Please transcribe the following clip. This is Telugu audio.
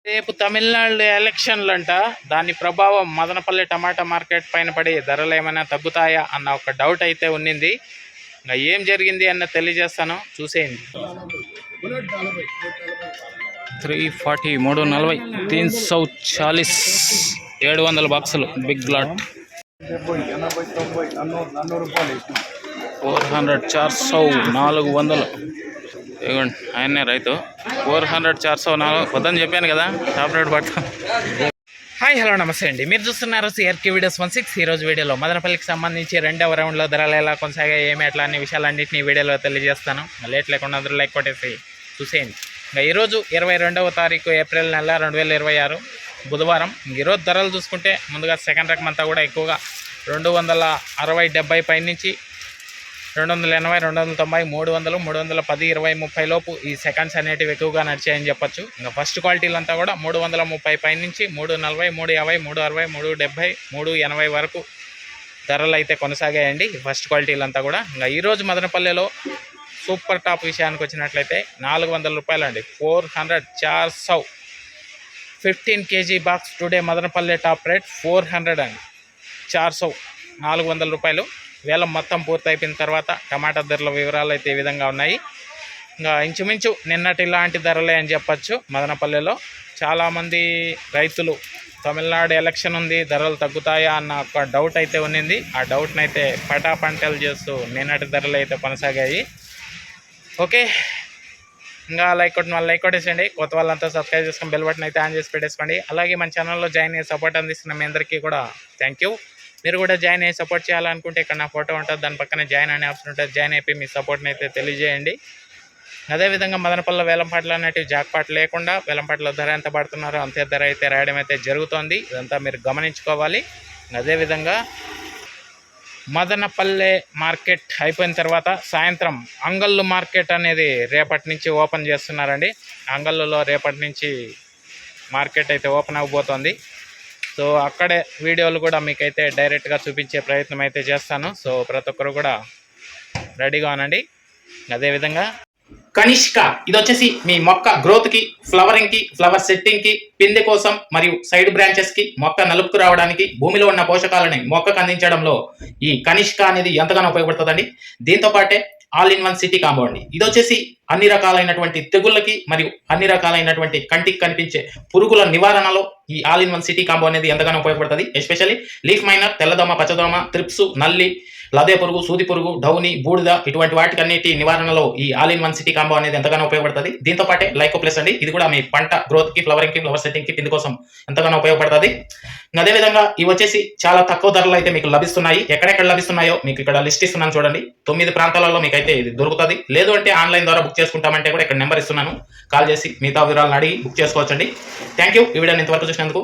రేపు తమిళనాడు ఎలక్షన్లంట. దాని ప్రభావం మదనపల్లి టమాటా మార్కెట్ పైన పడి ధరలు ఏమైనా తగ్గుతాయా అన్న ఒక డౌట్ అయితే ఉన్నింది. ఇంకా ఏం జరిగింది అన్న తెలియజేస్తాను, చూసేయండి. 340 340 340 700 బాక్సులు బిగ్ లాట్. 400 400 400. ఇవ్వండి, ఆయనే రైతు. 400 400 వద్దని చెప్పాను కదా, టాప్ రేట్ పట్టు. హాయ్, హలో, నమస్తే అండి. మీరు చూస్తున్నారు సిఆర్కే వీడియోస్ 16. ఈరోజు వీడియోలో మదనపల్లికి సంబంధించి 2వ రౌండ్లో ధరలు ఎలా కొనసాగా, ఏమి ఎట్లా అన్ని విషయాలన్నింటినీ వీడియోలో తెలియజేస్తాను. లేట్ లేకుండా అందరూ లైక్ కొట్టేసి చూసేయండి. ఇంకా ఈరోజు 22వ తారీఖు ఏప్రిల్ నెల 2026 బుధవారం. ఈరోజు ధరలు చూసుకుంటే ముందుగా సెకండ్ రకం అంతా కూడా ఎక్కువగా 260 70 పై నుంచి 280 290 300 310 20 30 లోపు ఈ సెకండ్స్ అనేటివి ఎక్కువగా నడిచాయని చెప్పొచ్చు. ఇంకా ఫస్ట్ క్వాలిటీలు అంతా కూడా 330 పై నుంచి 340 350 360 370 380 వరకు ధరలు అయితే కొనసాగాయండి ఫస్ట్ క్వాలిటీలు అంతా కూడా. ఇంకా ఈరోజు మదనపల్లెలో సూపర్ టాప్ విషయానికి వచ్చినట్లయితే 400 రూపాయలు అండి. 400 400 15 kg box today Madanapalle top rate 400 అండి. 400 400 రూపాయలు. వేలం మొత్తం పూర్తి అయిపోయిన తర్వాత టమాటా ధరల వివరాలు అయితే ఈ విధంగా ఉన్నాయి. ఇంకా ఇంచుమించు నిన్నటి ఇలాంటి ధరలే అని చెప్పచ్చు. మదనపల్లెలో చాలామంది రైతులు తమిళనాడు ఎలక్షన్ ఉంది, ధరలు తగ్గుతాయా అన్న ఒక డౌట్ అయితే ఉన్నింది. ఆ డౌట్ని అయితే పటాపంటలు చేస్తూ నిన్నటి ధరలు అయితే కొనసాగాయి. ఓకే, ఇంకా లైక్ కొట్టేసేయండి. కొత్త వాళ్ళంతా సబ్స్క్రైబ్ చేసుకొని బెల్ బటన్ అయితే ఆన్ చేసి పెట్టేసుకోండి. అలాగే మన ఛానల్లో జాయిన్ అయ్యి సపోర్ట్ అందిస్తున్న మీ అందరికీ కూడా థ్యాంక్ యూ. మీరు కూడా జాయిన్ అయ్యి సపోర్ట్ చేయాలనుకుంటే ఇక్కడ నా ఫోటో ఉంటుంది, దాని పక్కనే జాయిన్ అనే ఆప్షన్ ఉంటుంది. జాయిన్ అయిపోయి మీ సపోర్ట్ని అయితే తెలియజేయండి. అదేవిధంగా మదనపల్లి వేలంపాట్లు అనేటివి జాక్పాట్లు లేకుండా వేలంపాట్లో ధర ఎంత పడుతున్నారో అంతే ధర అయితే రాయడం అయితే జరుగుతోంది. ఇదంతా మీరు గమనించుకోవాలి. అదేవిధంగా మదనపల్లె మార్కెట్ అయిపోయిన తర్వాత సాయంత్రం అంగళ్ళు మార్కెట్ అనేది రేపటి నుంచి ఓపెన్ చేస్తున్నారండి. అంగళ్ళులో రేపటి నుంచి మార్కెట్ అయితే ఓపెన్ అవ్వబోతోంది. సో అక్కడే వీడియోలు కూడా మీకైతే డైరెక్ట్గా చూపించే ప్రయత్నం అయితే చేస్తాను. సో ప్రతి ఒక్కరు కూడా రెడీగా ఉనండి. అదేవిధంగా కనిష్క, ఇది వచ్చేసి మీ మొక్క గ్రోత్కి, ఫ్లవరింగ్కి, ఫ్లవర్ సెట్టింగ్కి, పిందె కోసం మరియు సైడ్ బ్రాంచెస్కి, మొక్క నలుపుకు రావడానికి, భూమిలో ఉన్న పోషకాలని మొక్కకు అందించడంలో ఈ కనిష్క అనేది ఎంతగానో ఉపయోగపడుతుందండి. దీంతో పాటే all in one city combo అండి. ఇది వచ్చేసి అన్ని రకాలైనటువంటి తెగుళ్ళకి మరియు అన్ని రకాలైనటువంటి కంటికి కనిపించే పురుగుల నివారణలో ఈ all in one city combo అనేది ఎంతగానో ఉపయోగపడుతుంది. ఎస్పెషల్లీ లీఫ్ మైనర్, తెల్లదోమ, పచ్చదోమ, త్రిప్స్, నల్లి, లదే పురుగు, సూది పురుగు, డౌని, బూడిద ఇటువంటి వాటికన్నిటి నివారణలో ఈ all in one city combo అనేది ఎంతగానో ఉపయోగపడుతుంది. దీంతో పాటే లైకో ప్లస్ అండి. ఇది కూడా మీ పంట గ్రోత్కి, ఫ్లవరింగ్కి, ఫ్లవర్ సెట్టింగ్కి, పిండి కోసం ఎంతగానో ఉపయోగపడుతుంది. అదేవిధంగా ఇవి వచ్చేసి చాలా తక్కువ ధరలు అయితే మీకు లభిస్తున్నాయి. ఎక్కడెక్కడ లభిస్తున్నాయో మీకు ఇక్కడ లిస్ట్ ఇస్తున్నాను చూడండి. 9 ప్రాంతాలలో మీకు అయితే ఇది దొరుకుతుంది. లేదు అంటే ఆన్లైన్ ద్వారా బుక్ చేసుకుంటామంటే కూడా ఇక్కడ నెంబర్ ఇస్తున్నాను, కాల్ చేసి మిగతా వివరాలను అడిగి బుక్ చేసుకోవచ్చండి. Thank you. ఈ వీడియోని ఇంతవరకు చూసినందుకు.